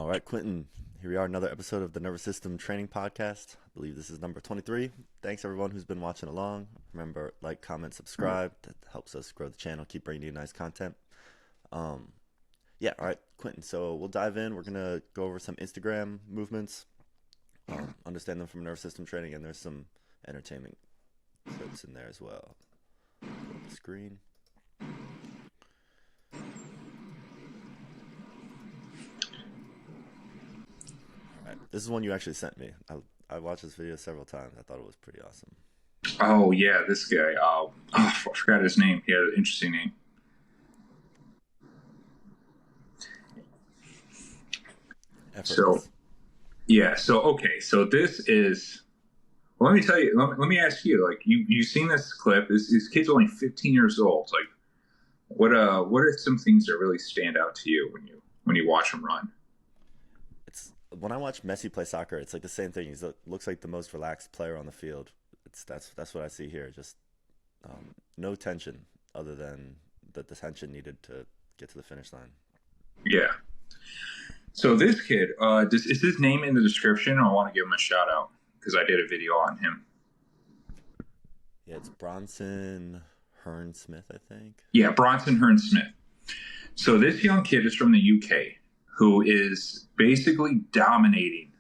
All right, Quintin, here we are, another episode of the Nervous System Training Podcast. I believe this is number 23. Thanks everyone who's been watching along. Remember, like, comment, subscribe. That helps us grow the channel, keep bringing you nice content. All right, Quintin, so we'll dive in. We're going to go over some Instagram movements, understand them from nervous system training, and there's some entertainment clips in there as well. Pull up the screen. This is one you actually sent me. I watched this video several times. I thought it was pretty awesome. Oh yeah, this guy. I forgot his name. He had an interesting name. Effortless. So this is. Well, let me tell you. Let me ask you. Like you've seen this clip. This kid's only 15 years old. Like, what are some things that really stand out to you when you watch him run? When I watch Messi play soccer, it's like the same thing. He looks like the most relaxed player on the field. That's what I see here. Just no tension other than the tension needed to get to the finish line. Yeah. So this kid, is his name in the description? I want to give him a shout out because I did a video on him. Yeah, it's Bronson Hearn-Smith, I think. Yeah, Bronson Hearn-Smith. So this young kid is from the UK, who is basically dominating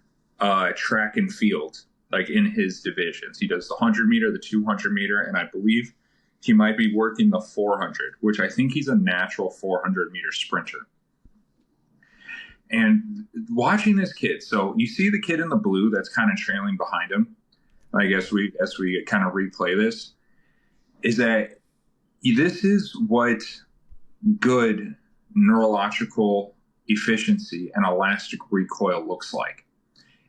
track and field, like in his divisions. He does the 100 meter, the 200 meter, and I believe he might be working the 400, which I think he's a natural 400 meter sprinter. And watching this kid, so you see the kid in the blue that's kind of trailing behind him, I guess as we kind of replay this, is that this is what good neurological efficiency and elastic recoil looks like.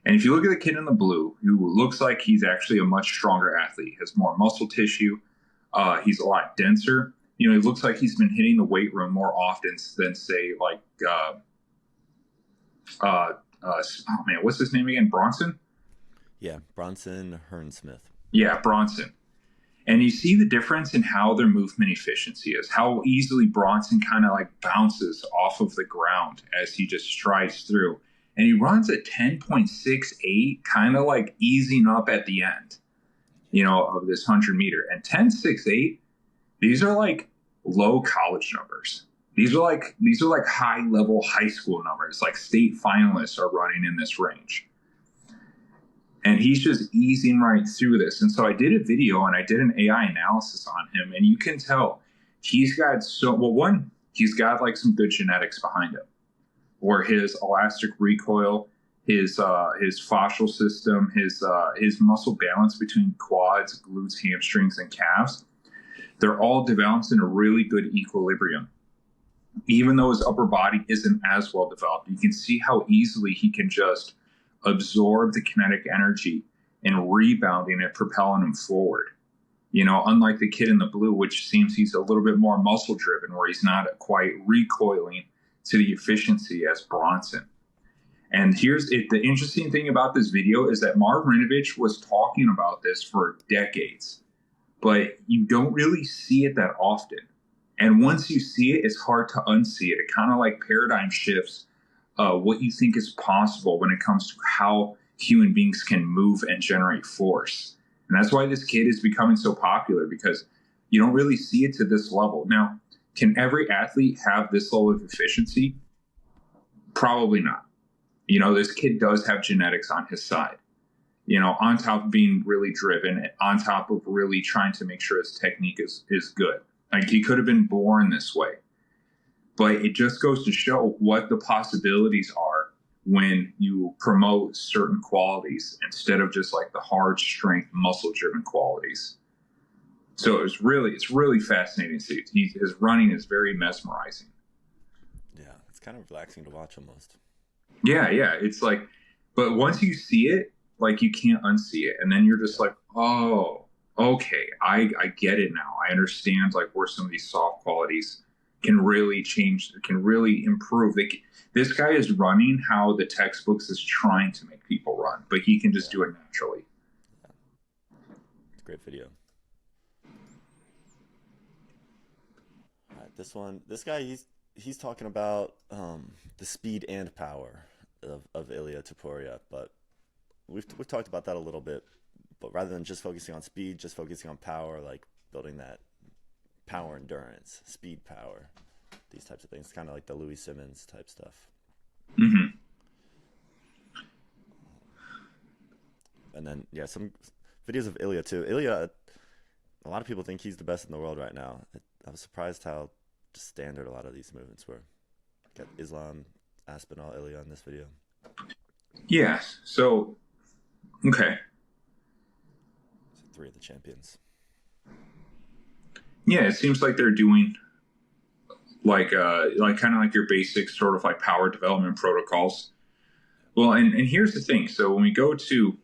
And if you look at the kid in the blue, who looks like he's actually a much stronger athlete, has more muscle tissue, he's a lot denser. You know, he looks like he's been hitting the weight room more often than, say, like, what's his name again? Bronson? Yeah, Bronson Hearn-Smith. Yeah, Bronson. And you see the difference in how their movement efficiency is, how easily Bronson kind of like bounces off of the ground as he just strides through. And he runs at 10.68, kind of like easing up at the end, of this 100 meter. And 10.68, these are like low college numbers. These are like high level high school numbers, like state finalists are running in this range. And he's just easing right through this. And so I did a video and I did an AI analysis on him. And you can tell he's got he's got like some good genetics behind him, where his elastic recoil, his fascial system, his muscle balance between quads, glutes, hamstrings, and calves, they're all developed in a really good equilibrium. Even though his upper body isn't as well developed, you can see how easily he can just absorb the kinetic energy and rebounding it, propelling him forward. Unlike the kid in the blue, which seems he's a little bit more muscle driven, where he's not quite recoiling to the efficiency as Bronson. And the interesting thing about this video is that Marv Rinovich was talking about this for decades, but you don't really see it that often. And once you see it, it's hard to unsee it. It kind of like paradigm shifts what you think is possible when it comes to how human beings can move and generate force. And that's why this kid is becoming so popular, because you don't really see it to this level. Now, can every athlete have this level of efficiency? Probably not. This kid does have genetics on his side, on top of being really driven, on top of really trying to make sure his technique is good. Like, he could have been born this way. But it just goes to show what the possibilities are when you promote certain qualities instead of just like the hard strength, muscle driven qualities. So it's really fascinating to see. His running is very mesmerizing. Yeah, it's kind of relaxing to watch almost. Yeah. It's like, but once you see it, like, you can't unsee it. And then you're just like, oh, okay, I get it now. I understand like where some of these soft qualities can really change, can really improve. This guy is running how the textbooks is trying to make people run, but he can just do it naturally. Yeah. It's a great video. All right, this guy, he's talking about the speed and power. of ilia Tupuria, but we've talked about that a little bit. But rather than just focusing on speed, just focusing on power, like building that power endurance, speed power, these types of things, kind of like the Louis Simmons type stuff. Mm-hmm. And then yeah, some videos of Ilya too. Ilya, a lot of people think he's the best in the world right now. I was surprised how just standard a lot of these movements were. Got Islam, Aspinall, Ilya in this video. Yeah. So, okay. So three of the champions. Yeah, it seems like they're doing like kind of like your basic sort of like power development protocols. Well, and here's the thing. So when we go to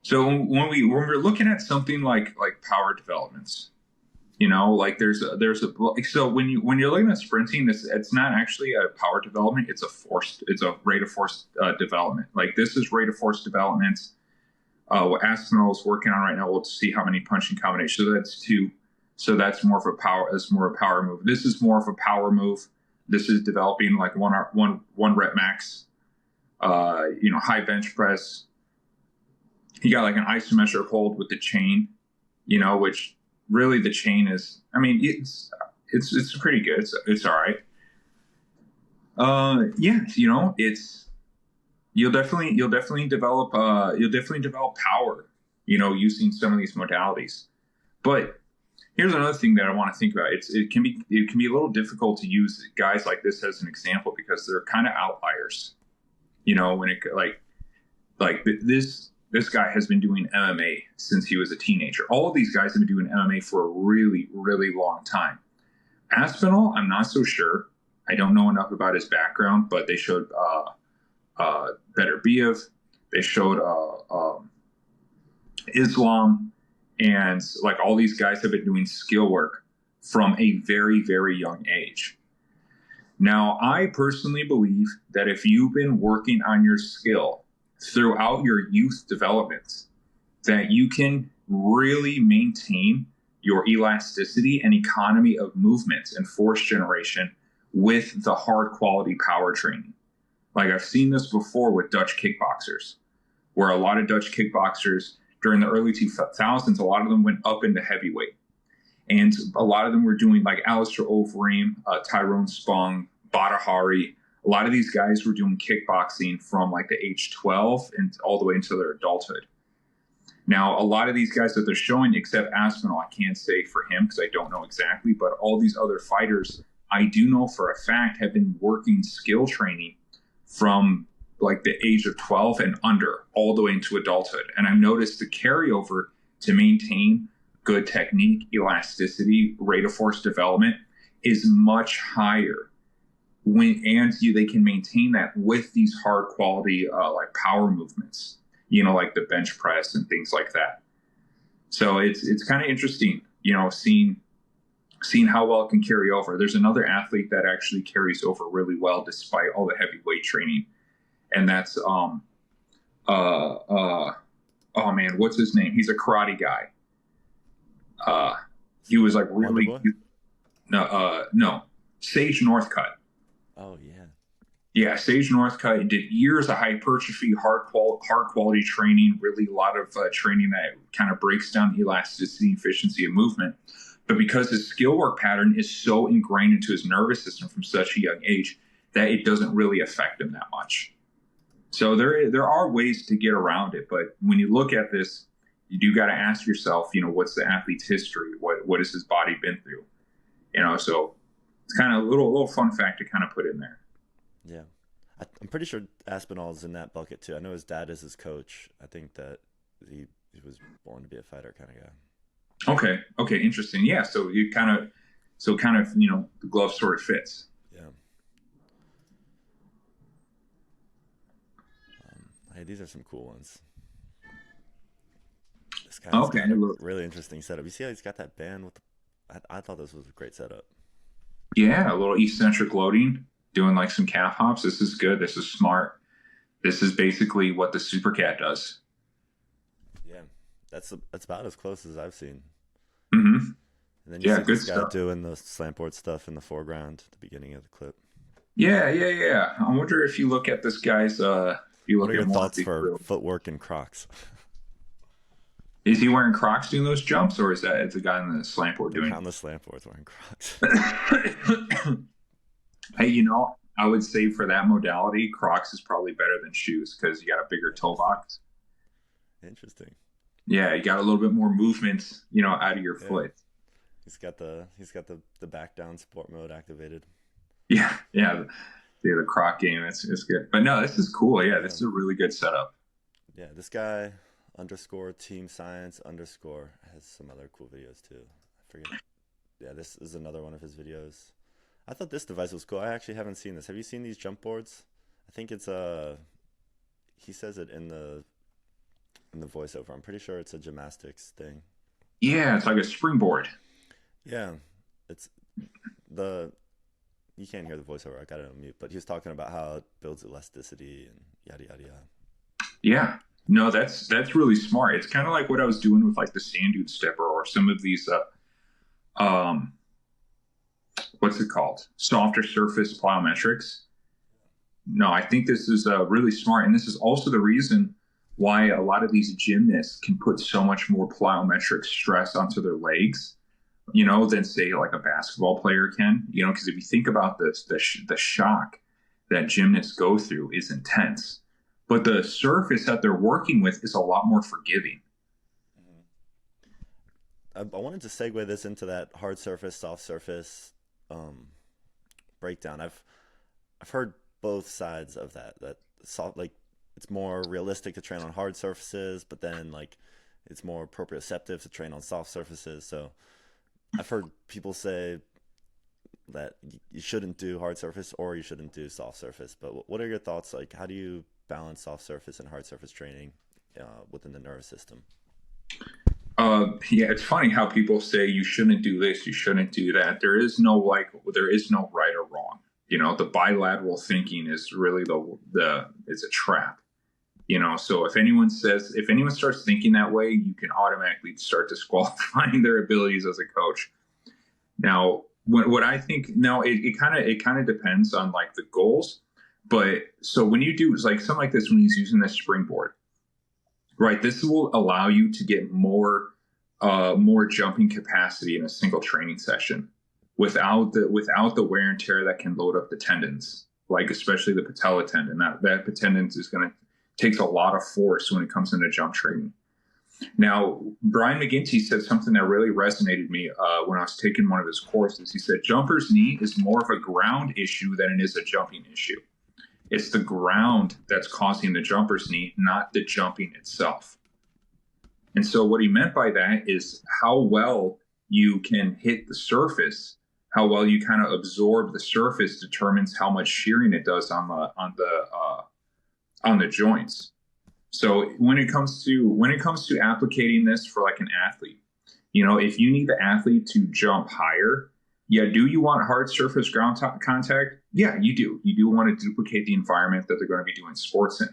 so when we're looking at something like power developments, like there's a so when you're looking at sprinting, it's not actually a power development, it's a rate of force development. Like this is rate of force development. What Aspinall is working on right now, we'll see how many punching combinations. So that's two. So that's more of a power move. This is more of a power move. This is developing like one rep max. High bench press. You got like an isometric hold with the chain, which really the chain is. I mean, it's pretty good. It's all right. Yeah, it's. You'll definitely develop power, using some of these modalities. But here's another thing that I want to think about. It can be a little difficult to use guys like this as an example because they're kind of outliers. When it like this guy has been doing MMA since he was a teenager. All of these guys have been doing MMA for a really, really long time. Aspinall, I'm not so sure. I don't know enough about his background, but they showed Beterbiev. They showed Islam, and like all these guys have been doing skill work from a very, very young age. Now, I personally believe that if you've been working on your skill throughout your youth development, that you can really maintain your elasticity and economy of movement and force generation with the hard quality power training. Like I've seen this before with Dutch kickboxers, where a lot of Dutch kickboxers during the early 2000s, a lot of them went up into heavyweight. And a lot of them were doing like Alistair Overeem, Tyrone Spong, Badahari. A lot of these guys were doing kickboxing from like the age 12 and all the way into their adulthood. Now, a lot of these guys that they're showing, except Aspinall, I can't say for him because I don't know exactly, but all these other fighters, I do know for a fact have been working skill training from like the age of 12 and under all the way into adulthood. And I've noticed the carryover to maintain good technique, elasticity, rate of force development is much higher they can maintain that with these hard quality like power movements, like the bench press and things like that. So it's kind of interesting, seeing how well it can carry over. There's another athlete that actually carries over really well despite all the heavy weight training, and that's oh man, what's his name? He's a karate guy. He was like really no, Sage Northcutt. Oh yeah. Yeah, Sage Northcutt did years of hypertrophy, hard quality training, really a lot of training that kind of breaks down elasticity, efficiency, and movement. But because his skill work pattern is so ingrained into his nervous system from such a young age that it doesn't really affect him that much. So there are ways to get around it. But when you look at this, you do got to ask yourself, what's the athlete's history? What has his body been through? So it's kind of a little fun fact to kind of put in there. Yeah. I'm pretty sure Aspinall's in that bucket too. I know his dad is his coach. I think that he was born to be a fighter kind of guy. Okay, interesting. Yeah, so the glove sort of fits. Yeah. Hey, these are some cool ones. This guy's got a really interesting setup. You see how he's got that band with I thought this was a great setup. Yeah, a little eccentric loading, doing like some calf hops. This is good. This is smart. This is basically what the Supercat does. Yeah, that's about as close as I've seen. Mm-hmm. And then you Yeah, see good this guy stuff. doing the slant board stuff in the foreground at the beginning of the clip. Yeah. I wonder if you look at this guy's if you What look are at your more of thoughts these for reels. footwork and Crocs? Is he wearing Crocs doing those jumps, or is that the guy in the slant board The guy doing on the slant board is wearing Crocs. it? Hey, I would say for that modality, Crocs is probably better than shoes because you got a bigger toe Interesting. box. Interesting. Yeah, you got a little bit more movement, out of your Yeah. foot. He's got the back down sport mode activated. Yeah. The Croc game, it's good. But no, this is cool. Yeah, Yeah. this is a really good setup. Yeah. This guy underscore team science underscore has some other cool videos too. I forget. Yeah, this is another one of his videos. I thought this device was cool. I actually haven't seen this. Have you seen these jump boards? I think it's he says it in the voiceover. I'm pretty sure it's a gymnastics thing. Yeah, it's like a springboard. Yeah. It's the you can't hear the voiceover. I got it on mute, but he was talking about how it builds elasticity and yada yada yada. Yeah. No, that's really smart. It's kind of like what I was doing with like the sand dune stepper or some of these um what's it called? Softer surface plyometrics. No, I think this is really smart. And this is also the reason why a lot of these gymnasts can put so much more plyometric stress onto their legs, than say like a basketball player can, because if you think about this, the shock that gymnasts go through is intense, but the surface that they're working with is a lot more forgiving. I wanted to segue this into that hard surface, soft surface um, breakdown. I've heard both sides of that. That soft, like it's more realistic to train on hard surfaces, but then like it's more proprioceptive to train on soft surfaces. So I've heard people say that you shouldn't do hard surface or you shouldn't do soft surface. But what are your thoughts? Like, how do you balance soft surface and hard surface training within the nervous system? Yeah, it's funny how people say you shouldn't do this, you shouldn't do that. There is no right or wrong. The bilateral thinking is really the it's a trap. So if anyone starts thinking that way, you can automatically start disqualifying their abilities as a coach. Now, what I think now it kind of depends on like the goals, but so when you do like something like this, when he's using this springboard, right, this will allow you to get more jumping capacity in a single training session without the wear and tear that can load up the tendons, like especially the patella tendon. That tendon is going to takes a lot of force when it comes into jump training. Now, Brian McGinty said something that really resonated me when I was taking one of his courses. He said, jumper's knee is more of a ground issue than it is a jumping issue. It's the ground that's causing the jumper's knee, not the jumping itself. And so what he meant by that is how well you can hit the surface, how well you kind of absorb the surface determines how much shearing it does on the joints. So when it comes to applicating this for like an athlete, if you need the athlete to jump higher, yeah, do you want hard surface ground contact? Yeah, you do. You do want to duplicate the environment that they're going to be doing sports in.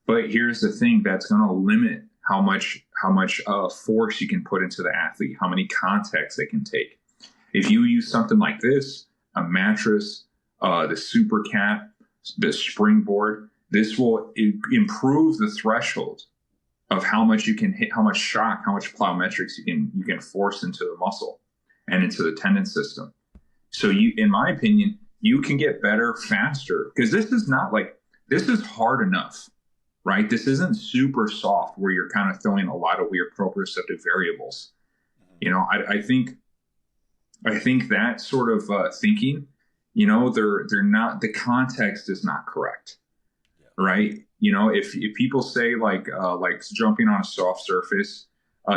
But here's the thing that's going to limit how much force you can put into the athlete, how many contacts they can take. If you use something like this, a mattress, the super cap, the springboard, this will improve the threshold of how much you can hit, how much shock, how much plyometrics you can force into the muscle and into the tendon system. So in my opinion, you can get better faster because this is hard enough, right? This isn't super soft where you're kind of throwing a lot of weird proprioceptive variables. I think that sort of thinking, they're not, the context is not correct. Right? If people say like jumping on a soft surface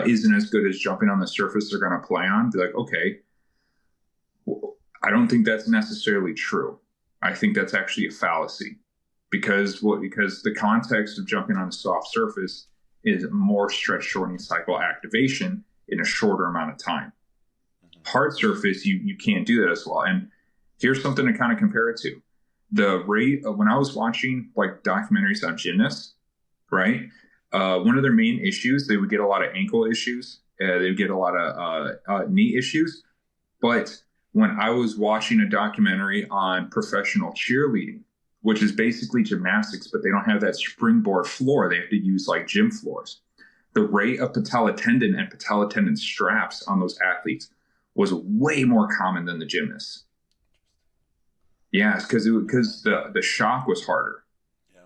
isn't as good as jumping on the surface they're going to play on, be like, okay, well, I don't think that's necessarily true. I think that's actually a fallacy because the context of jumping on a soft surface is more stretch shortening cycle activation in a shorter amount of time. Hard surface, you can't do that as well. And here's something to kind of compare it to. The rate of when I was watching like documentaries on gymnasts, right? One of their main issues, they would get a lot of ankle issues They get a lot of knee issues. But when I was watching a documentary on professional cheerleading, which is basically gymnastics, but they don't have that springboard floor. They have to use like gym floors. The rate of patella tendon and patella tendon straps on those athletes was way more common than the gymnasts. Yeah, because the shock was harder. Yeah.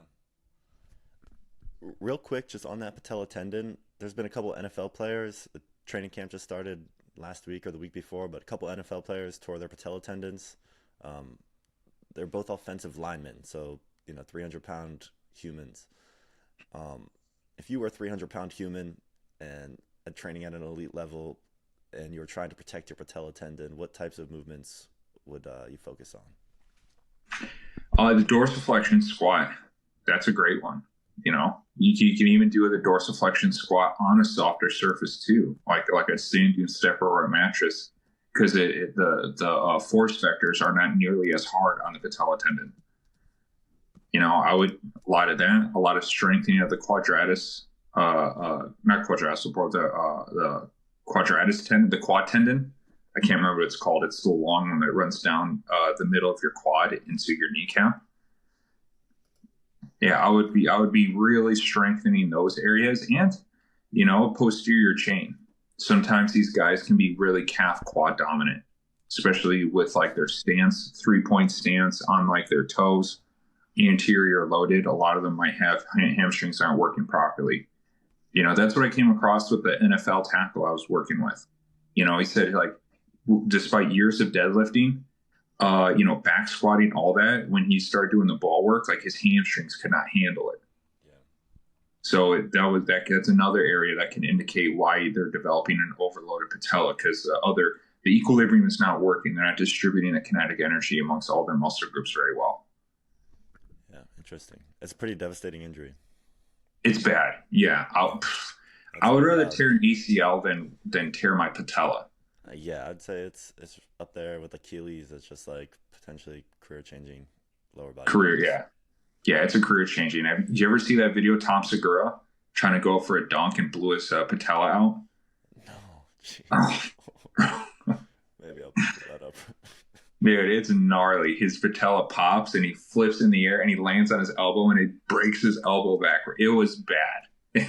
Real quick, just on that patella tendon, there's been a couple NFL players. The training camp just started last week or the week before, but a couple NFL players tore their patella tendons. Um, they're both offensive linemen, so 300-pound humans. Um, if you were a 300-pound human and training at an elite level, and you were trying to protect your patella tendon, what types of movements would you focus on? The dorsiflexion squat, that's a great one. You can even do the dorsiflexion squat on a softer surface too, like a sand dune stepper or a mattress, because the force vectors are not nearly as hard on the patella tendon. I would a lot of that, a lot of strengthening of the quadratus, not quadratus, but the quadratus tendon, the quad tendon. I can't remember what it's called. It's the long one that runs down the middle of your quad into your kneecap. Yeah, I would be really strengthening those areas and posterior chain. Sometimes these guys can be really calf quad dominant, especially with like their stance, 3-point stance on like their toes, anterior loaded. A lot of them might have hamstrings aren't working properly. That's what I came across with the NFL tackle I was working with. He said like despite years of deadlifting, back squatting, all that, when he started doing the ball work, like his hamstrings could not handle it. Yeah. So that's another area that can indicate why they're developing an overloaded patella, because the equilibrium is not working. They're not distributing the kinetic energy amongst all their muscle groups very well. Yeah, interesting. It's a pretty devastating injury. It's bad. Yeah, I would rather tear an ACL than tear my patella. Yeah, I'd say it's up there with Achilles. It's just like potentially career changing lower body. Career, yeah. Yeah, it's a career changing. Did you ever see that video, Tom Segura trying to go for a dunk and blew his patella out? No, jeez. Oh. Maybe I'll pick that up. Dude, it's gnarly. His patella pops and he flips in the air and he lands on his elbow and it breaks his elbow backward. It was bad.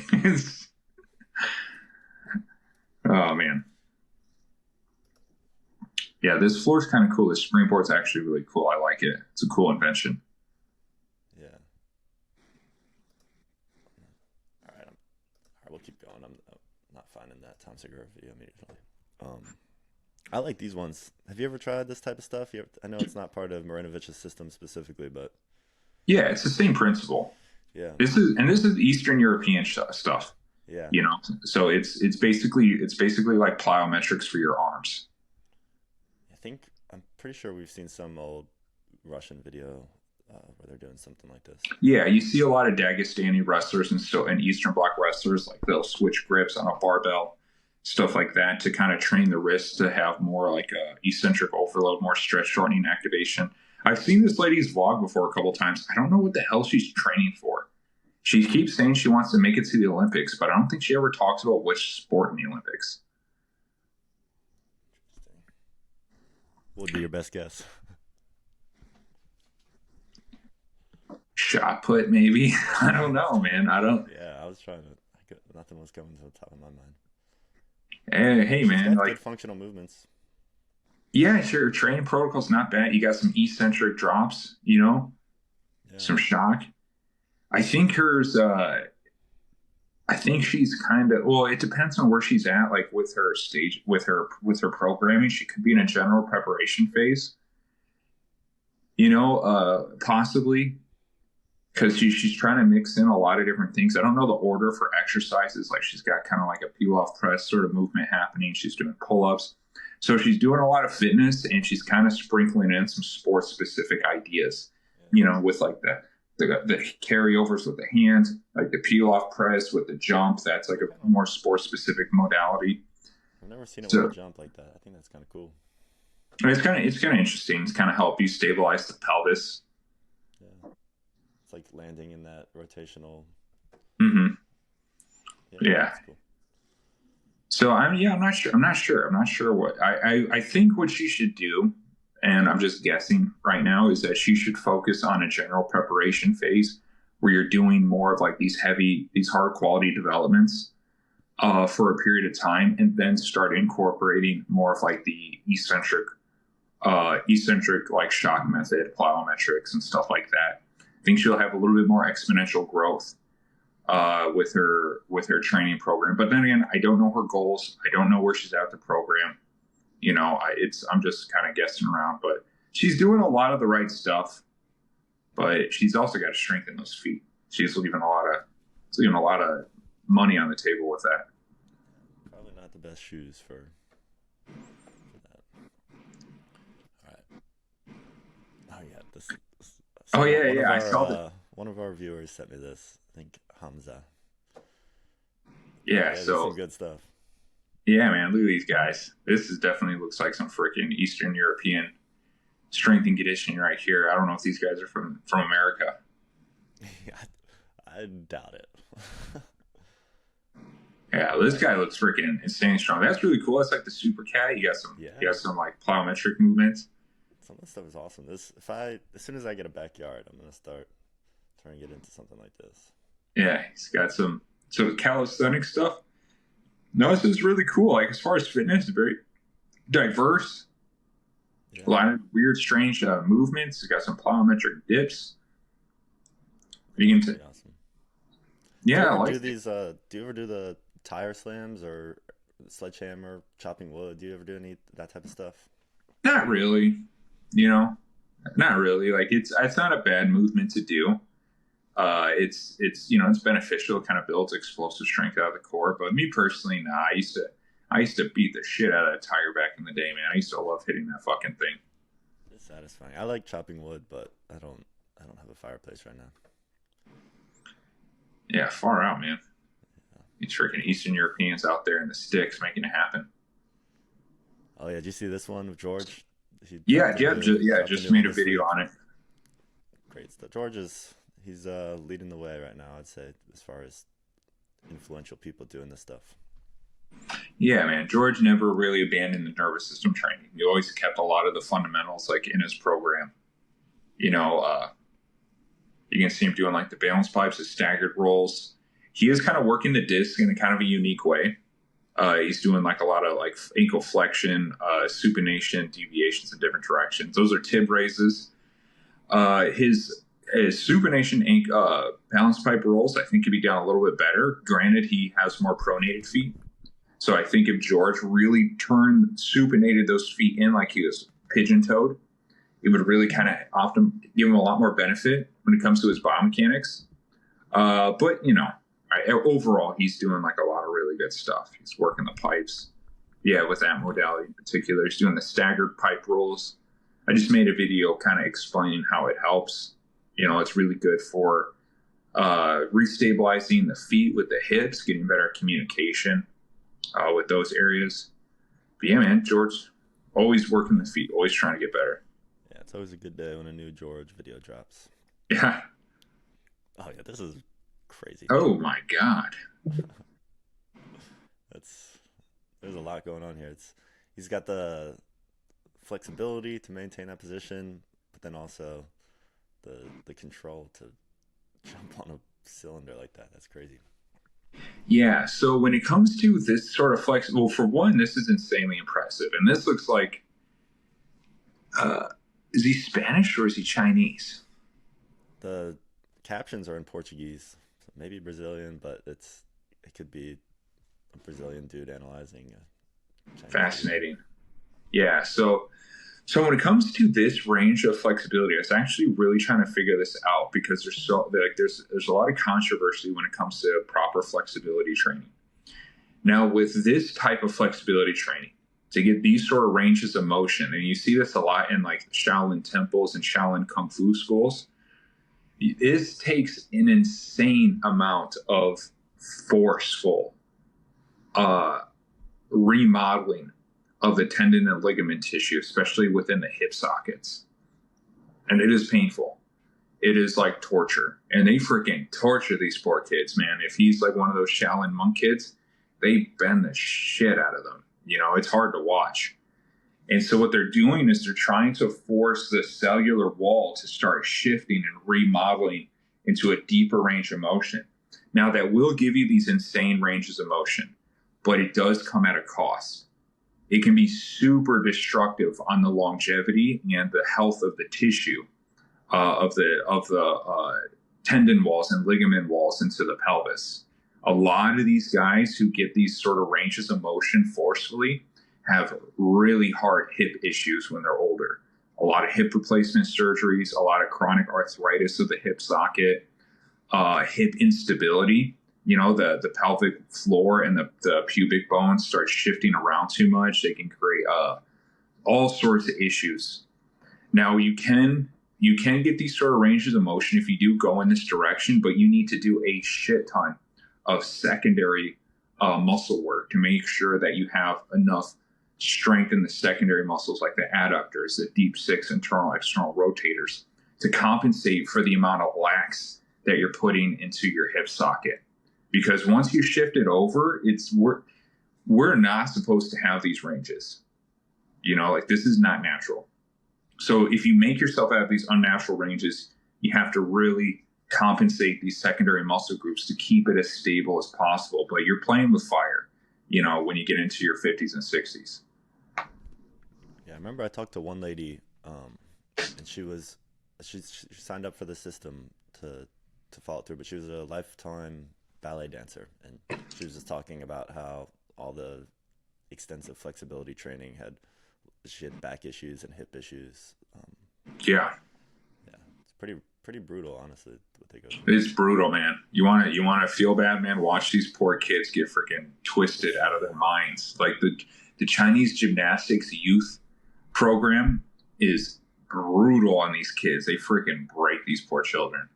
Oh, man. Yeah, this floor is kind of cool. This springboard's actually really cool. I like it. It's a cool invention. Yeah. All right, we'll keep going. I'm not finding that Tom Segura video immediately. I like these ones. Have you ever tried this type of stuff? I know it's not part of Marinovich's system specifically, but Yeah, it's the same principle. yeah, This is Eastern European stuff. yeah. So it's basically like plyometrics for your arms. I'm pretty sure we've seen some old Russian video where they're doing something like this. Yeah, you see a lot of Dagestani wrestlers and Eastern Bloc wrestlers, like they'll switch grips on a barbell, stuff like that, to kind of train the wrist to have more like a eccentric overload, more stretch shortening activation. I've seen this lady's vlog before a couple times. I don't know what the hell she's training for. She keeps saying she wants to make it to the Olympics, but I don't think she ever talks about which sport in the Olympics. What would be your best guess? Shot put, maybe. I don't know, man. I don't. Yeah, I was trying to. Nothing was coming to the top of my mind. Hey She's man, got like, good functional movements. yeah, sure. Training protocol's not bad. You got some eccentric drops, Yeah. some shock. I think I think she's kind of, well, it depends on where she's at, like with her stage, with her programming. She could be in a general preparation phase, possibly, because she's trying to mix in a lot of different things. I don't know the order for exercises. Like she's got kind of like a peel off press sort of movement happening. She's doing pull-ups. So she's doing a lot of fitness and she's kind of sprinkling in some sports specific ideas, with like the carryovers with the hand, like the peel off press with the jump. That's like a more sports specific modality. I've never seen it with a jump like that. I think that's kind of cool. It's kind of interesting. It's kind of help you stabilize the pelvis. Yeah. It's like landing in that rotational. Mm-hmm. Yeah. Yeah. That's cool. So I'm not sure. I'm not sure what I think what she should do, and I'm just guessing right now, is that she should focus on a general preparation phase where you're doing more of like these hard quality developments for a period of time, and then start incorporating more of like the eccentric like shock method, plyometrics, and stuff like that. I think she'll have a little bit more exponential growth with her training program. But then again, I don't know her goals. I don't know where she's at with the program. I'm just kind of guessing around. But she's doing a lot of the right stuff. But she's also got to strengthen those feet. She's leaving a lot of money on the table with that. Probably not the best shoes for that. All right. Oh yeah, Oh so yeah, yeah. I saw that. one of our viewers sent me this. I think Hamza. Yeah. Yeah, this is some So good stuff. yeah, man. Look at these guys. This is definitely looks like some freaking Eastern European strength and conditioning right here. I don't know if these guys are from America. I doubt it. Yeah, this guy looks freaking insane strong. That's really cool. That's like the super cat. Yeah, You got some like plyometric movements. some of this stuff is awesome. As soon as I get a backyard, I'm gonna start trying to get into something like this. Yeah, he's got some calisthenic stuff. No, this is really cool. Like as far as fitness, very diverse. A Yeah, lot of weird, strange movements. He's got some plyometric dips. yeah, You it's can pretty awesome. Do yeah, you I ever like do it. these? Do you ever do the tire slams or sledgehammer chopping wood? Do you ever do any that type of stuff? Not really, you know, not really. Like it's not a bad movement to do. It's it's beneficial. It kind of builds explosive strength out of the core. But me personally, nah. I used to beat the shit out of that tire back in the day, man. I used to love hitting that fucking thing. It's satisfying. I like chopping wood, but I don't have a fireplace right now. Yeah, far out, man. These freaking Eastern Europeans out there in the sticks making it happen. Oh yeah, did you see this one with George? He Yeah, yeah, dropped a just new one made a this video week. on it. Great stuff. He's leading the way right now, I'd say, as far as influential people doing this stuff. Yeah, man. George never really abandoned the nervous system training. He always kept a lot of the fundamentals like in his program. You know, you can see him doing like the balance pipes, the staggered rolls. He is kind of working the disc in a kind of a unique way. He's doing like a lot of like ankle flexion, supination, deviations in different directions. Those are tib raises. His supination balance pipe rolls, I think, could be done a little bit better. Granted, he has more pronated feet. So I think if George really supinated those feet in like he was pigeon toed, it would really kind of often give him a lot more benefit when it comes to his biomechanics. But overall, he's doing like a lot of really good stuff. He's working the pipes. Yeah, with that modality in particular, he's doing the staggered pipe rolls. I just made a video kind of explaining how it helps. It's really good for restabilizing the feet with the hips, getting better communication with those areas. But yeah, man, George, always working the feet, always trying to get better. Yeah, it's always a good day when a new George video drops. Yeah. Oh yeah, this is crazy. Oh my God. That's There's a lot going on here. He's got the flexibility to maintain that position, but then also the control to jump on a cylinder like that. That's crazy. Yeah. So when it comes to this sort of flexible, for one, this is insanely impressive, and this looks like, uh, is he Spanish or is he Chinese? The captions are in Portuguese, so maybe Brazilian, but it could be a Brazilian dude analyzing a Chinese video. Fascinating. Yeah. So when it comes to this range of flexibility, I was actually really trying to figure this out because there's a lot of controversy when it comes to proper flexibility training. Now, with this type of flexibility training, to get these sort of ranges of motion, and you see this a lot in like Shaolin temples and Shaolin Kung Fu schools, this takes an insane amount of forceful uh, remodeling of the tendon and ligament tissue, especially within the hip sockets. And it is painful. It is like torture. And they freaking torture these poor kids, man. If he's like one of those Shaolin monk kids, they bend the shit out of them. It's hard to watch. And so what they're doing is they're trying to force the cellular wall to start shifting and remodeling into a deeper range of motion. Now, that will give you these insane ranges of motion, but it does come at a cost. It can be super destructive on the longevity and the health of the tissue, of the tendon walls and ligament walls into the pelvis. A lot of these guys who get these sort of ranges of motion forcefully have really hard hip issues when they're older. A lot of hip replacement surgeries, a lot of chronic arthritis of the hip socket, hip instability. The pelvic floor and the pubic bones start shifting around too much. They can create all sorts of issues. Now, you can get these sort of ranges of motion if you do go in this direction, but you need to do a shit ton of secondary muscle work to make sure that you have enough strength in the secondary muscles like the adductors, the deep six internal external rotators, to compensate for the amount of lax that you're putting into your hip socket. Because once you shift it over, we're not supposed to have these ranges. This is not natural. So if you make yourself have these unnatural ranges, you have to really compensate these secondary muscle groups to keep it as stable as possible. But you're playing with fire, when you get into your 50s and 60s. Yeah, I remember I talked to one lady, and she signed up for the system to follow through, but she was a lifetime ballet dancer, and she was just talking about how all the extensive flexibility training she had back issues and hip issues. Yeah, it's pretty brutal, honestly, what they go through. It's brutal, man. You want to feel bad, man? Watch these poor kids get freaking twisted out of their minds. Like the Chinese gymnastics youth program is brutal on these kids. They freaking break these poor children.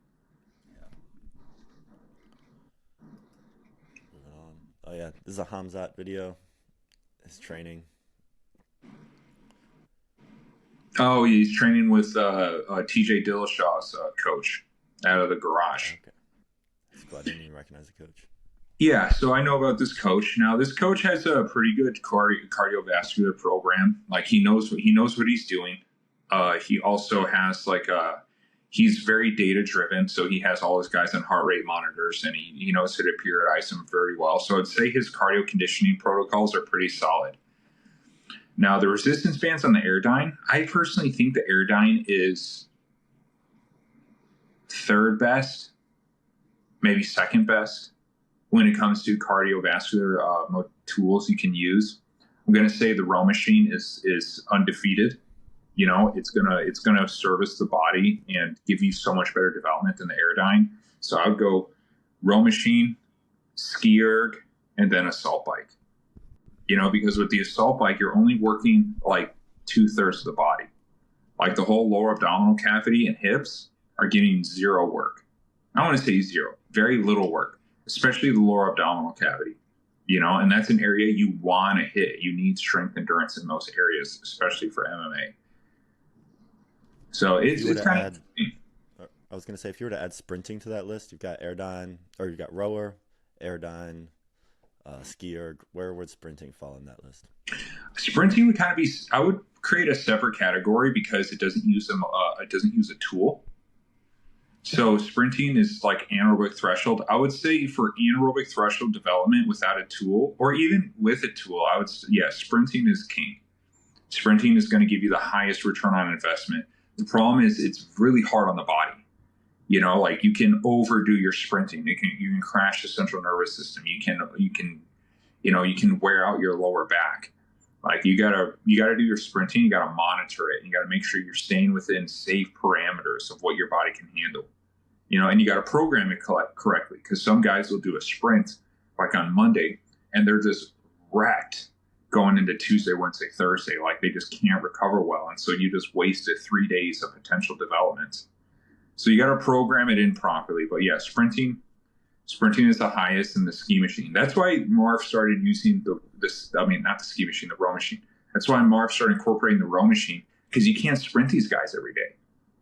Oh yeah, this is a Hamzat video. His training. Oh, he's training with TJ Dillashaw's coach out of the garage. Okay. I didn't even recognize the coach. Yeah, so I know about this coach. Now, this coach has a pretty good cardiovascular program. Like he knows what he's doing. He also has he's very data driven, so he has all his guys on heart rate monitors, and he knows how to periodize them very well. So I'd say his cardio conditioning protocols are pretty solid. Now, the resistance bands on the Airdyne, I personally think the Airdyne is third best, maybe second best when it comes to cardiovascular tools you can use. I'm going to say the row machine is undefeated. It's gonna service the body and give you so much better development than the Airdyne. So I would go row machine, ski erg, and then assault bike. Because with the assault bike, you're only working like 2/3 of the body. Like the whole lower abdominal cavity and hips are getting zero work. I want to say zero, very little work, especially the lower abdominal cavity. And that's an area you want to hit. You need strength endurance in those areas, especially for MMA. So it's kind of. I was going to say, if you were to add sprinting to that list, you've got Airdyne, or you've got rower, Airdyne, skier. Where would sprinting fall in that list? Sprinting would kind of be. I would create a separate category because it doesn't use them. It doesn't use a tool. So sprinting is like anaerobic threshold. I would say for anaerobic threshold development without a tool, or even with a tool, sprinting is king. Sprinting is going to give you the highest return on investment. The problem is it's really hard on the body. You can overdo your sprinting. You can crash the central nervous system. You can wear out your lower back. Like you gotta do your sprinting. You gotta monitor it. You gotta make sure you're staying within safe parameters of what your body can handle. And you gotta program it correctly, because some guys will do a sprint like on Monday and they're just wrecked going into Tuesday, Wednesday, Thursday. Like they just can't recover well, and so you just wasted 3 days of potential development. So you got to program it in properly. But yeah, sprinting is the highest in the ski machine. That's why Marv started using not the ski machine, the row machine. That's why Marv started incorporating the row machine, because you can't sprint these guys every day.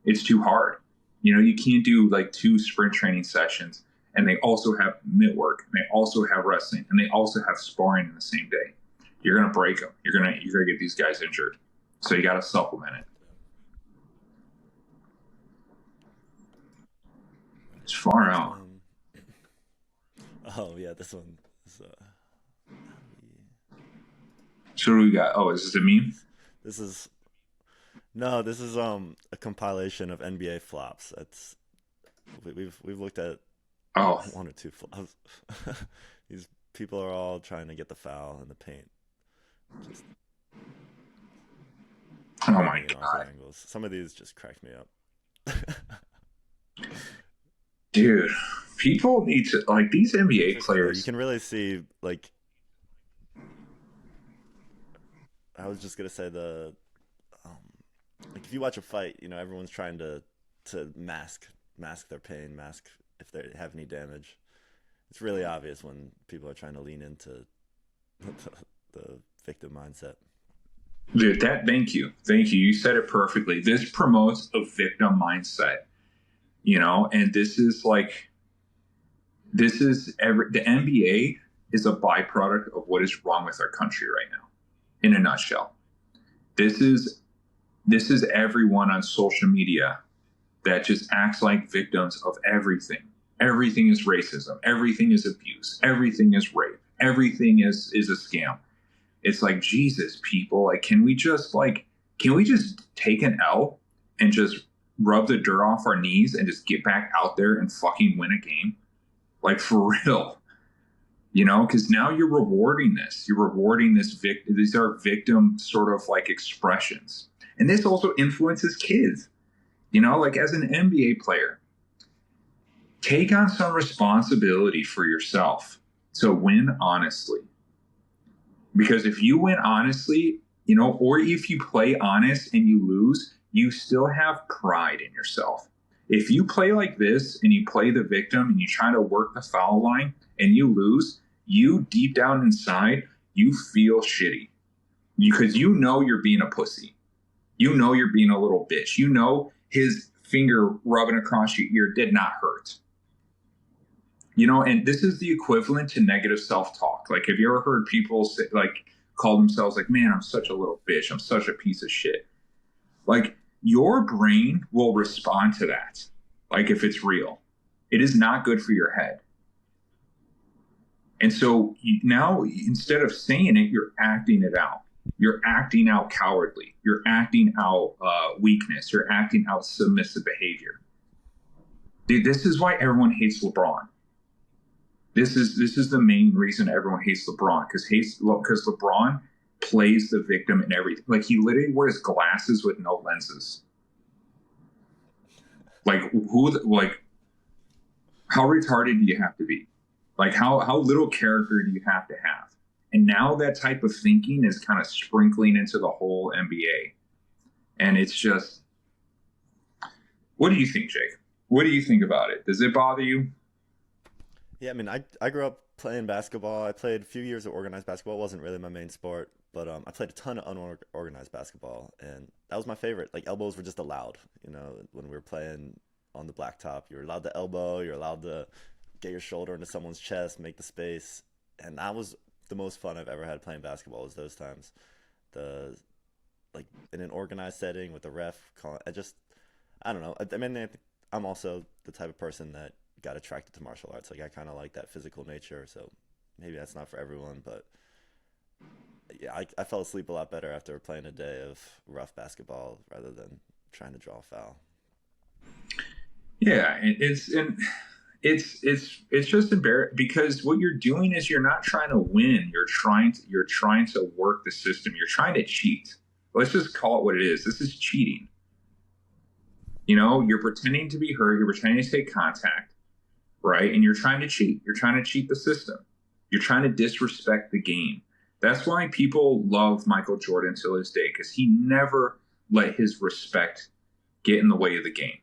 It's too hard. You can't do like 2 sprint training sessions and they also have mitt work, and they also have wrestling, and they also have sparring in the same day. You're gonna break them. You're gonna get these guys injured. So you got to supplement it. It's far Next out. one. Oh yeah, this one is So what do we got? Oh, is this a meme? this is no, this is a compilation of NBA flops. We've looked at Oh, one or two flops. These people are all trying to get the foul in the paint, just oh my running in awkward God, angles. Some of these just crack me up. dude. People need to like these It's NBA interesting though. You players. can really see like I was just gonna say um, like if you watch a fight, everyone's trying to mask their pain, mask if they have any damage. It's really obvious when people are trying to lean into the victim mindset. Dude, thank you. You said it perfectly. This promotes a victim mindset, and the NBA is a byproduct of what is wrong with our country right now. In a nutshell, this is everyone on social media that just acts like victims of everything. Everything is racism. Everything is abuse. Everything is rape. Everything is a scam. It's like, Jesus, people, like, can we just take an L and just rub the dirt off our knees and just get back out there and fucking win a game? Like, for real. Because now you're rewarding this. You're rewarding this victim. These are victim sort of like expressions. And this also influences kids. Like as an NBA player, take on some responsibility for yourself to win honestly. Because if you win honestly, or if you play honest and you lose, you still have pride in yourself. If you play like this and you play the victim and you try to work the foul line and you lose, you deep down inside, you feel shitty because you're being a pussy. You're being a little bitch. His finger rubbing across your ear did not hurt. And this is the equivalent to negative self-talk. Like, have you ever heard people say, like, call themselves like, man, I'm such a little bitch. I'm such a piece of shit. Like, your brain will respond to that. Like, if it's real, it is not good for your head. And so now, instead of saying it, you're acting it out. You're acting out cowardly. You're acting out weakness. You're acting out submissive behavior. Dude, this is why everyone hates LeBron. This is the main reason everyone hates LeBron because LeBron plays the victim in everything. Like, he literally wears glasses with no lenses. Like, how retarded do you have to be? Like, how little character do you have to have? And now that type of thinking is kind of sprinkling into the whole NBA. And it's just, what do you think, Jake? What do you think about it? Does it bother you? Yeah, I mean, I grew up playing basketball. I played a few years of organized basketball. It wasn't really my main sport, but I played a ton of unorganized basketball, and that was my favorite. Like, elbows were just allowed. When we were playing on the blacktop, you were allowed to elbow. You're allowed to get your shoulder into someone's chest, make the space, and that was the most fun I've ever had playing basketball. Was those times, the like in an organized setting with the ref calling. I don't know. I mean, I'm also the type of person that got attracted to martial arts. Like, I kind of like that physical nature, so maybe that's not for everyone, but yeah, I fell asleep a lot better after playing a day of rough basketball rather than trying to draw a foul. Yeah, it's just embarrassing because what you're doing is you're not trying to win. You're trying to work the system. You're trying to cheat. Let's just call it what it is. This is cheating. You're pretending to be hurt. You're pretending to take contact, right? And you're trying to cheat. You're trying to cheat the system. You're trying to disrespect the game. That's why people love Michael Jordan till this day, because he never let his respect get in the way of the game.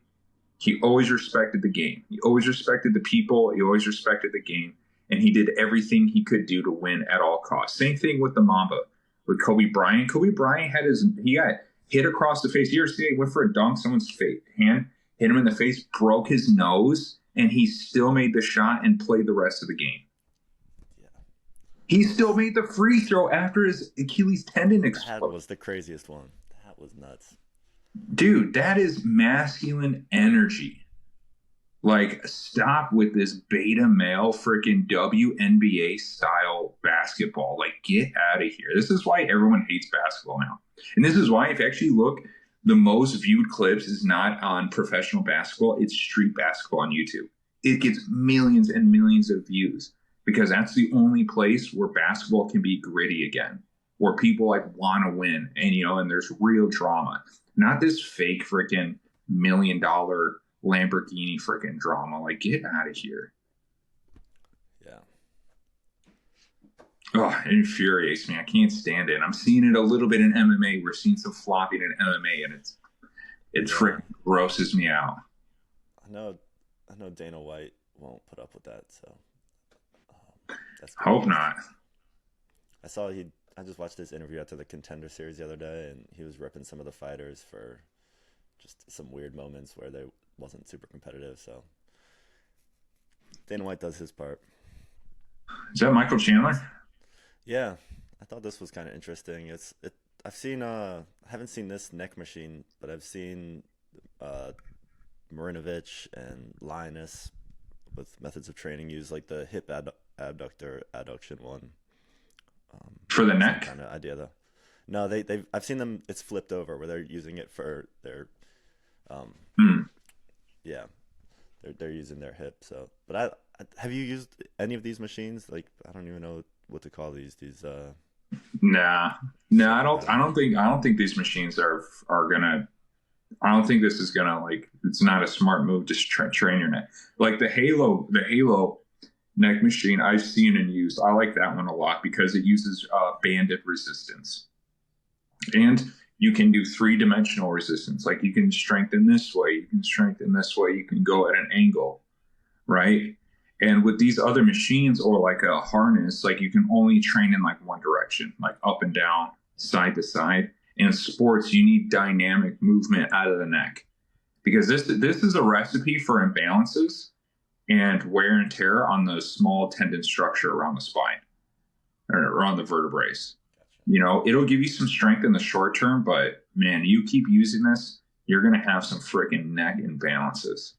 He always respected the game. He always respected the people. He always respected the game. And he did everything he could do to win at all costs. Same thing with the Mamba, with Kobe Bryant. Kobe Bryant he got hit across the face. You ever see he went for a dunk, someone's hand hit him in the face, broke his nose, and he still made the shot and played the rest of the game. Yeah. He still made the free throw after his Achilles tendon That exploded. was the craziest one. That was nuts. Dude, that is masculine energy. Like, stop with this beta male freaking WNBA style basketball. Like, get out of here. This is why everyone hates basketball now. And this is why, if you actually look, the most viewed clips is not on professional basketball, it's street basketball on YouTube. It gets millions and millions of views because that's the only place where basketball can be gritty again, where people like want to win and, and there's real drama. Not this fake freaking $1 million Lamborghini freaking drama. Like, get out of here. Yeah. Oh, it infuriates me. I can't stand it. I'm seeing it a little bit in MMA. We're seeing some flopping in MMA, and it freaking grosses me out. I know Dana White won't put up with that, so that's good. Hope not. I just watched his interview after the Contender Series the other day, and he was ripping some of the fighters for just some weird moments where they wasn't super competitive. So Dana White does his part. Is that Michael Chandler? Yeah, I thought this was kind of interesting. I've seen I haven't seen this neck machine, but I've seen Marinovich and Linus with methods of training use like the hip adduction one. For the neck? Kind of idea though. No, I've seen them. It's flipped over where they're using it for their, yeah, they're using their hip. So, but have you used any of these machines? Like, I don't even know what to call these. Nah, I don't think these machines are gonna. I don't think this is gonna it's not a smart move to train your neck. Like the Halo neck machine I've seen and used. I like that one a lot because it uses banded resistance. And you can do 3-dimensional resistance. Like you can strengthen this way, you can strengthen this way, you can go at an angle, right? And with these other machines or like a harness, like you can only train in like one direction, like up and down, side to side. In sports, you need dynamic movement out of the neck because this is a recipe for imbalances and wear and tear on the small tendon structure around the spine or around the vertebrae. It'll give you some strength in the short term, but man, you keep using this, you're going to have some freaking neck imbalances.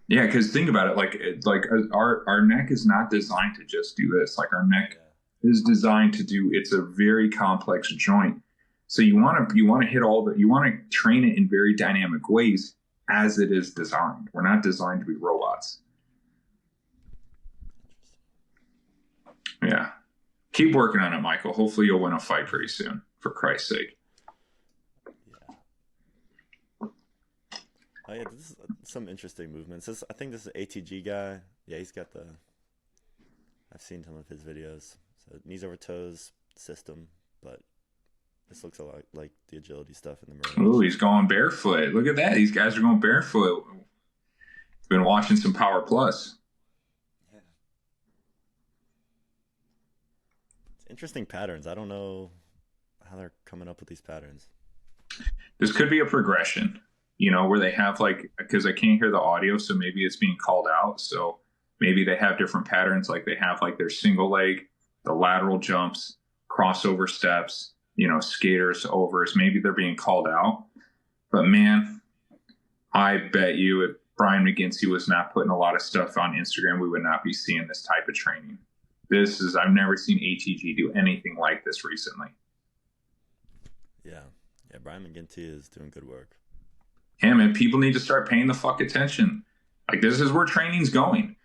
Yeah, because think about it, like our neck is not designed to just do this. Like our neck is designed to do. It's a very complex joint, so you want to hit you want to train it in very dynamic ways as it is designed. We're not designed to be robots. Yeah. Keep working on it, Michael. Hopefully you'll win a fight pretty soon, for Christ's sake. Yeah. Oh, yeah, this is some interesting movements. I think this is an ATG guy. Yeah, I've seen some of his videos. So knees over toes system, but this looks a lot like the agility stuff in the Marine. Ooh, he's going barefoot. Look at that. These guys are going barefoot. Been watching some Power Plus. Interesting patterns. I don't know how they're coming up with these patterns. This could be a progression, where they have because I can't hear the audio, so maybe it's being called out. So maybe they have different patterns, like they have their single leg, the lateral jumps, crossover steps, skaters, overs. Maybe they're being called out. But man, I bet you if Brian McGinty was not putting a lot of stuff on Instagram, we would not be seeing this type of training. I've never seen ATG do anything like this recently. Yeah, Brian McGinty is doing good work. Yeah, man, people need to start paying the fuck attention. Like, this is where training's going.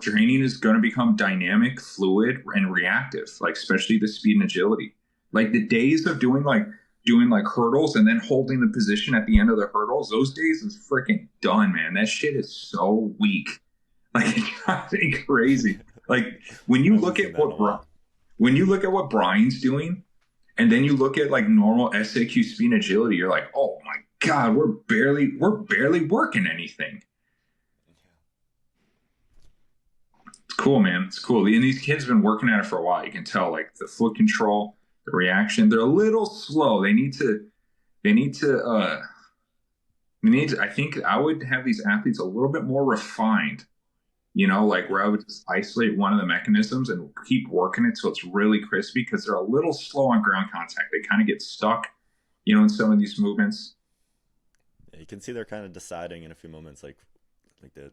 Training is going to become dynamic, fluid, and reactive, especially the speed and agility. Like, the days of doing hurdles and then holding the position at the end of the hurdles, those days is freaking done, man. That shit is so weak. Like, it's nothing crazy. Like when you look at what Brian's doing, and then you look at normal SAQ speed and agility, you're like, oh my God, we're barely working anything. It's cool, man. It's cool. And these kids have been working at it for a while. You can tell the foot control, the reaction. They're a little slow. They need to I think I would have these athletes a little bit more refined, like Yeah. where I would just isolate one of the mechanisms and keep working it till it's really crispy because they're a little slow on ground contact. They kind of get stuck, in some of these movements. Yeah, you can see they're kind of deciding in a few moments, like they're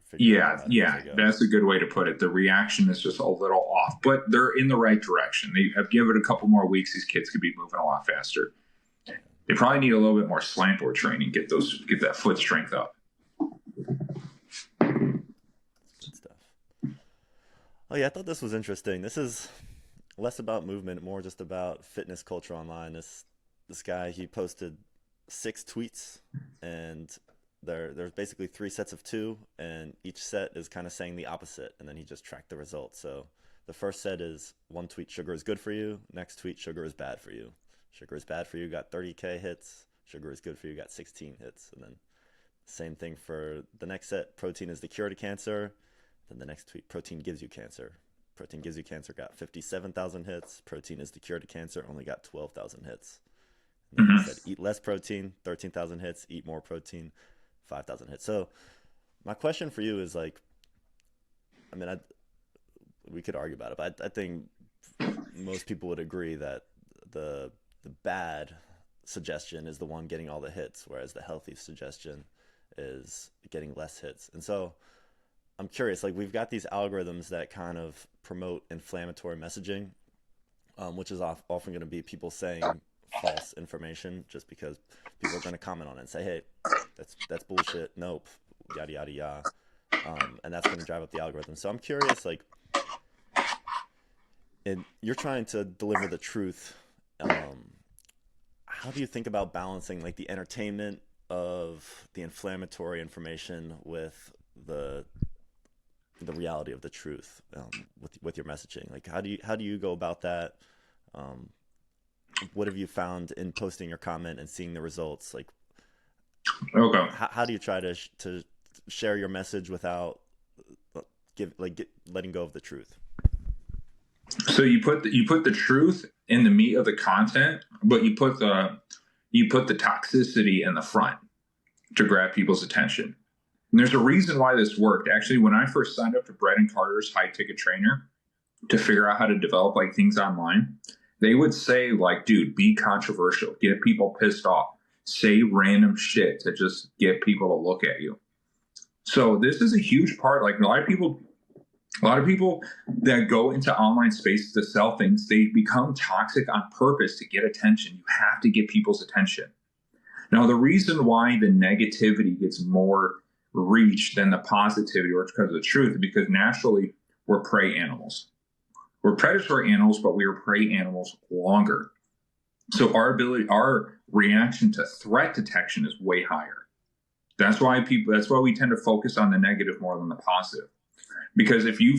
figuring it Yeah, out as yeah, they go. that's a good way to put it. The reaction is just a little off, but they're in the right direction. They have given it a couple more weeks. These kids could be moving a lot faster. They probably need a little bit more slant board training, get that foot strength up. Good stuff. Oh yeah, I thought this was interesting. This is less about movement, more just about fitness culture online. This guy, he posted 6 tweets, and there's basically 3 sets of two, and each set is kind of saying the opposite, and then he just tracked the results. So the first set is one tweet: sugar is good for you. Next tweet: sugar is bad for you. Sugar is bad for you got 30K hits. Sugar is good for you got 16 hits, and then same thing for the next set: protein is the cure to cancer. Then the next tweet: protein gives you cancer. Protein gives you cancer got 57,000 hits. Protein is the cure to cancer only got 12,000 hits. And then he Mm-hmm. said eat less protein, 13,000 hits. Eat more protein, 5,000 hits. So my question for you is like, I mean, we could argue about it, but I think most people would agree that the bad suggestion is the one getting all the hits, whereas the healthy suggestion is getting less hits. And so I'm curious, like we've got these algorithms that kind of promote inflammatory messaging, which is often going to be people saying false information just because people are going to comment on it and say, "Hey, that's bullshit. Nope, yada yada yada," and that's going to drive up the algorithm. So I'm curious, like, and you're trying to deliver the truth. How do you think about balancing like the entertainment of the inflammatory information with the reality of the truth, with your messaging? Like, how do you go about that? Um, what have you found in posting your comment and seeing the results? Like, Okay. how do you try to share your message without letting go of the truth? So you put the truth in the meat of the content, but you put the toxicity in the front to grab people's attention. And there's a reason why this worked. Actually, when I first signed up to Brett and Carter's high ticket trainer to figure out how to develop like things online, they would say like, dude, be controversial, get people pissed off, say random shit to just get people to look at you. So this is a huge part. Like a lot of people that go into online spaces to sell things, they become toxic on purpose to get attention. You have to get people's attention. Now, the reason why the negativity gets more reach than the positivity, or it's because of the truth, is because naturally we're prey animals. We're predatory animals, but we are prey animals longer. So our reaction to threat detection is way higher. That's why we tend to focus on the negative more than the positive. Because if you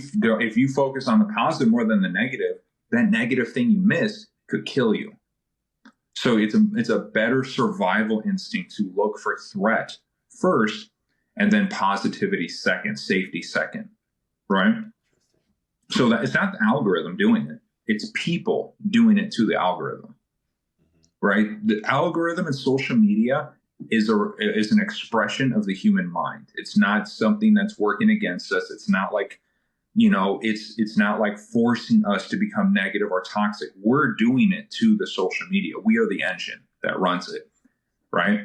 focus on the positive more than the negative, that negative thing you miss could kill you. So it's a better survival instinct to look for threat first, and then positivity second, safety second, right? So that it's not the algorithm doing it; it's people doing it to the algorithm, right? The algorithm in social media is an expression of the human mind. It's not something that's working against us. It's not like it's not like forcing us to become negative or toxic. We're doing it to the social media. We are the engine that runs it, right?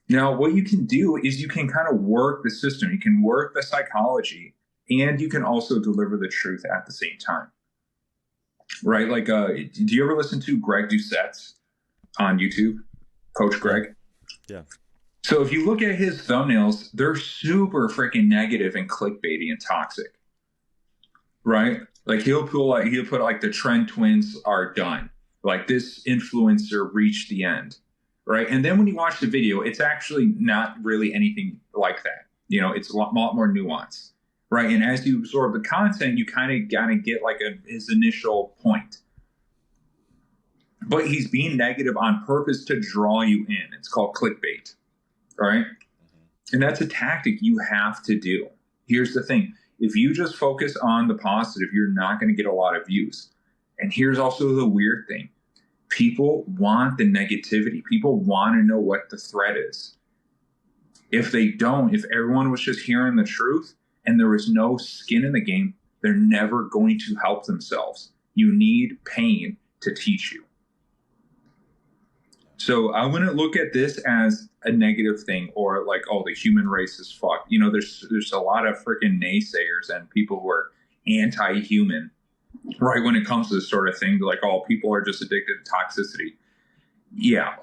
Now, what you can do is you can kind of work the system. You can work the psychology, and you can also deliver the truth at the same time, right? Like, do you ever listen to Greg Doucette's on YouTube, Coach Yeah, Greg? yeah. So if you look at his thumbnails, they're super freaking negative and clickbaity and toxic, right? Like he'll put like the Trend twins are done. Like this influencer reached the end, right? And then when you watch the video, it's actually not really anything like that. It's a lot more nuance, right? And as you absorb the content, you kind of gotta get like his initial point. But he's being negative on purpose to draw you in. It's called clickbait, right? And that's a tactic you have to do. Here's the thing. If you just focus on the positive, you're not going to get a lot of views. And here's also the weird thing. People want the negativity. People want to know what the threat is. If they don't, if everyone was just hearing the truth and there was no skin in the game, they're never going to help themselves. You need pain to teach you. So I wouldn't look at this as a negative thing or like, oh, the human race is fucked. You know, there's a lot of freaking naysayers and people who are anti-human, right, when it comes to this sort of thing. Like, oh, people are just addicted to toxicity. Yeah,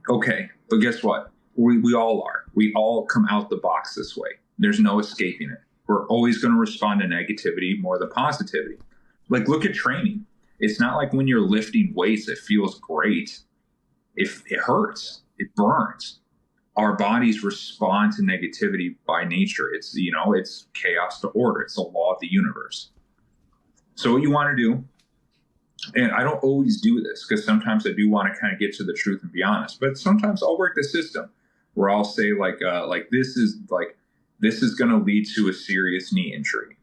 okay, but guess what? We all are. We all come out the box this way. There's no escaping it. We're always going to respond to negativity more than positivity. Like, look at training. It's not like when you're lifting weights, it feels great. If it hurts, it burns. Our bodies respond to negativity by nature. It's, you know, it's chaos to order. It's the law of the universe. So what you want to do, and I don't always do this because sometimes I do want to kind of get to the truth and be honest, but sometimes I'll work the system where I'll say like this is going to lead to a serious knee injury.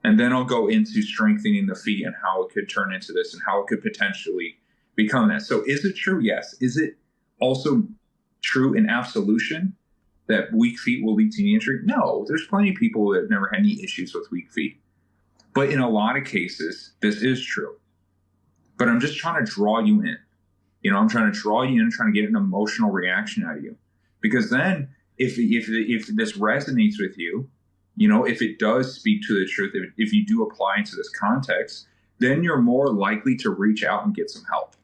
And then I'll go into strengthening the feet and how it could turn into this and how it could potentially become that. So is it true? Yes. Is it also true in absolution that weak feet will lead to knee injury? No, there's plenty of people that have never had any issues with weak feet. But in a lot of cases, this is true. But I'm just trying to draw you in. You know, I'm trying to draw you in, trying to get an emotional reaction out of you. Because then if this resonates with you, you know, if it does speak to the truth, if you do apply into this context, then you're more likely to reach out and get some help.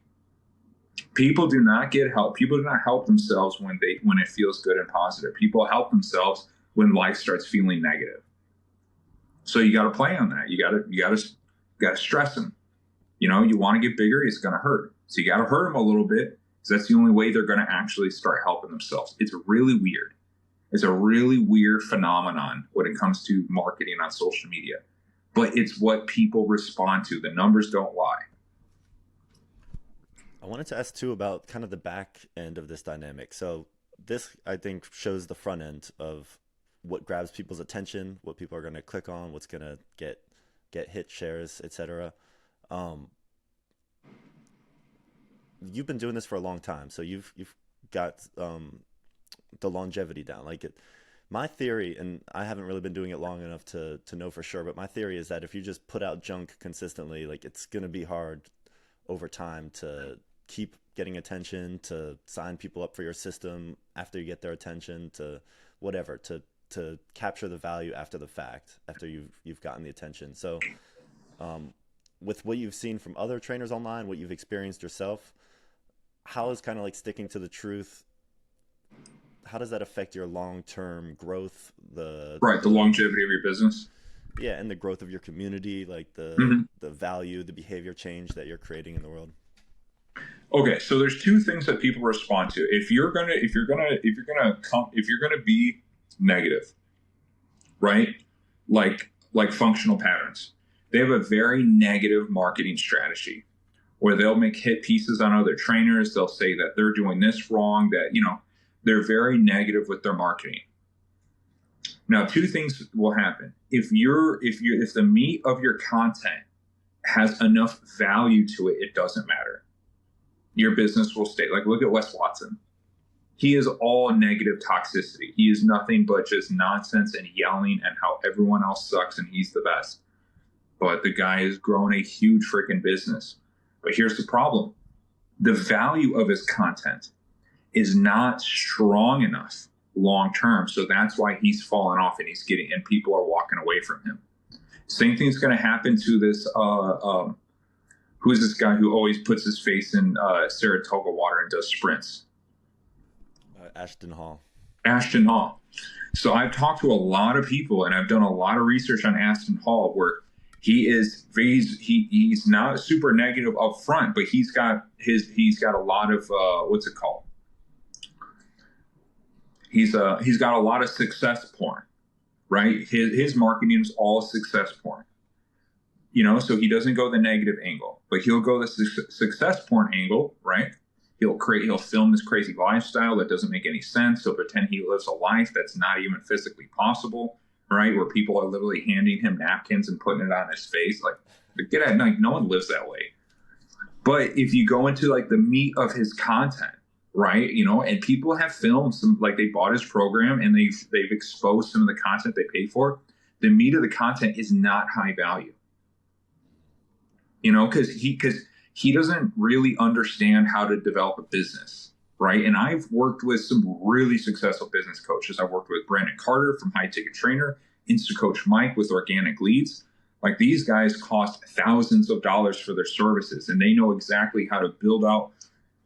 People do not get help. People do not help themselves when it feels good and positive. People help themselves when life starts feeling negative. So you got to play on that. You got to stress them. You know, you want to get bigger, it's going to hurt. So you got to hurt them a little bit because that's the only way they're going to actually start helping themselves. It's really weird. It's a really weird phenomenon when it comes to marketing on social media. But it's what people respond to. The numbers don't lie. I wanted to ask too about kind of the back end of this dynamic. So this, I think, shows the front end of what grabs people's attention, what people are going to click on, what's going to get hit shares, etc. You've been doing this for a long time, so you've got the longevity down. Like my theory, and I haven't really been doing it long enough to know for sure, but my theory is that if you just put out junk consistently, like it's gonna be hard over time to keep getting attention, to sign people up for your system after you get their attention, to whatever, to capture the value after the fact, after you've gotten the attention. So with what you've seen from other trainers online, what you've experienced yourself, how is kind of like sticking to the truth, how does that affect your long-term growth, the longevity of your business? Yeah, and the growth of your community, like the value, the behavior change that you're creating in the world? Okay, so there's two things that people respond to. If you're gonna be negative, right? Like functional patterns. They have a very negative marketing strategy where they'll make hit pieces on other trainers. They'll say that they're doing this wrong, that, you know, they're very negative with their marketing. Now, two things will happen. If the meat of your content has enough value to it, it doesn't matter. Your business will stay. Like, look at Wes Watson. He is all negative toxicity. He is nothing but just nonsense and yelling and how everyone else sucks and he's the best. But the guy has grown a huge freaking business. But here's the problem. The value of his content is not strong enough long term. So that's why he's fallen off and and people are walking away from him. Same thing's going to happen to this, who's this guy who always puts his face in Saratoga water and does sprints? Ashton Hall. So I've talked to a lot of people and I've done a lot of research on Ashton Hall where he's not super negative up front, but he's got a lot of what's it called? He's got a lot of success porn, right? His marketing is all success porn. You know, so he doesn't go the negative angle, but he'll go the success porn angle, right? He'll film this crazy lifestyle that doesn't make any sense. He'll pretend he lives a life that's not even physically possible, right? Where people are literally handing him napkins and putting it on his face. Like, get at, like, no one lives that way. But if you go into like the meat of his content, right? You know, and people have filmed some, like they bought his program and they've exposed some of the content they pay for. The meat of the content is not high value, you know, because he doesn't really understand how to develop a business, right? And I've worked with some really successful business coaches. I've worked with Brandon Carter from High Ticket Trainer, InstaCoach Mike with Organic Leads. Like these guys cost thousands of dollars for their services, and they know exactly how to build out.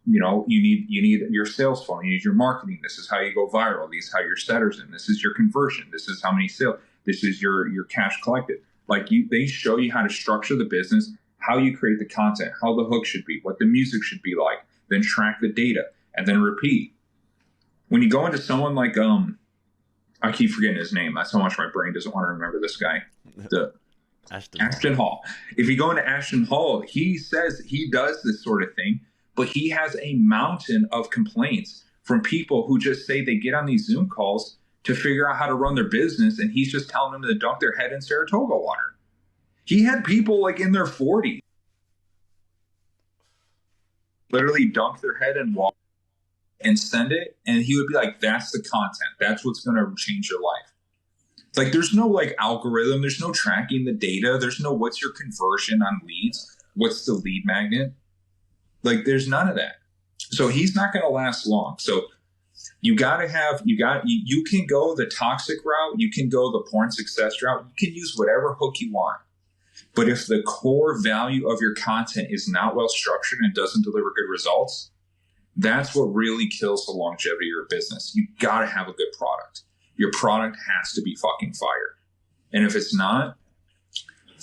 You know, you need your sales funnel, you need your marketing. This is how you go viral. These are how your setters in. This is your conversion. This is how many sales. This is your cash collected. Like they show you how to structure the business, how you create the content, how the hook should be, what the music should be like, then track the data, and then repeat. When you go into someone like I keep forgetting his name. That's how much my brain doesn't want to remember this guy. The Ashton Hall. If you go into Ashton Hall, he says he does this sort of thing, but he has a mountain of complaints from people who just say they get on these Zoom calls to figure out how to run their business, and he's just telling them to dunk their head in Saratoga water. He had people like in their 40s literally dunk their head in water and send it, and he would be like, that's the content. That's what's going to change your life. Like there's no like algorithm. There's no tracking the data. There's no what's your conversion on leads. What's the lead magnet? Like there's none of that. So he's not going to last long. So you got to have, you can go the toxic route. You can go the porn success route. You can use whatever hook you want. But if the core value of your content is not well structured and doesn't deliver good results, that's what really kills the longevity of your business. You got to have a good product. Your product has to be fucking fire. And if it's not,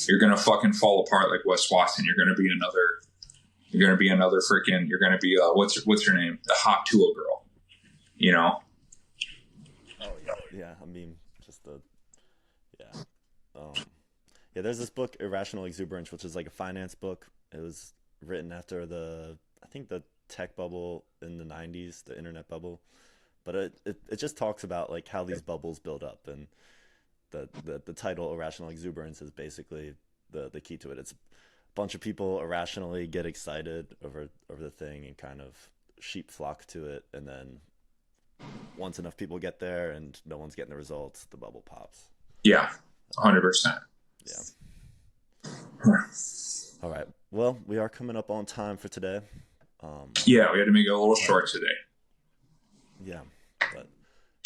you're going to fucking fall apart like Wes Watson. You're going to be another freaking, you're going to be, what's her name? The hot tool girl, you know? Oh yeah. Yeah. I mean, just yeah. Yeah, there's this book, Irrational Exuberance, which is like a finance book. It was written after I think the tech bubble in the 90s, the internet bubble. But it just talks about like how these bubbles build up, and the title Irrational Exuberance is basically the key to it. It's a bunch of people irrationally get excited over the thing and kind of sheep flock to it, and then once enough people get there and no one's getting the results, the bubble pops. Yeah, 100%. Yeah. All right. Well, we are coming up on time for today. Yeah, we had to make it a little short today. Yeah, but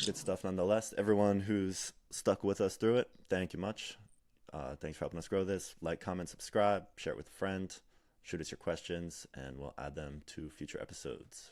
good stuff nonetheless. Everyone who's stuck with us through it, thank you much. Thanks for helping us grow this. Like, comment, subscribe, share it with a friend, shoot us your questions, and we'll add them to future episodes.